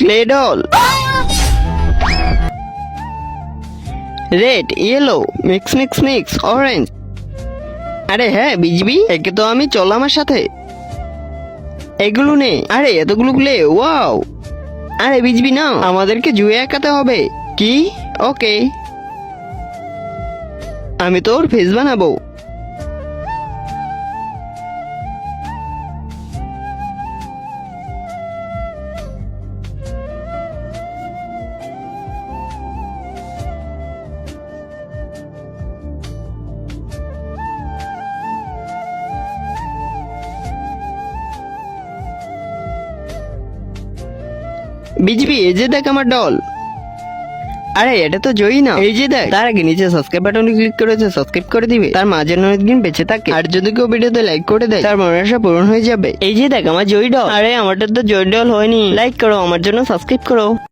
Clay doll, red, yellow, mix mix mix, orange. আরে হ্যাঁ বিজবি, একে তো আমি চল আমার সাথে। এগুলো নে। আরে এতগুলো ক্লে, ওয়াও। আরে বিজবি না, আমাদেরকে জুয়ে আঁকাতে হবে। কি? ওকে, আমি তোর ফেস বানাবো। বিজবি এই যে দেখ আমার ডল। আরে এটা তো জয়ী না, এই যে দেখ। তার আগে নিচে সাবস্ক্রাইব বাটনে ক্লিক করেছে, সাবস্ক্রাইব করে দিবে। তার মা যেন অনেকদিন বেঁচে থাকে, আর যদি কেউ ভিডিওতে লাইক করে দেয় তার মনের আশা পূরণ হয়ে যাবে। এই যে দেখ আমার জয়ী ডল। আরে আমারটা তো জয়ী ডল হয়নি, লাইক করো আমার জন্য, সাবস্ক্রাইব করো।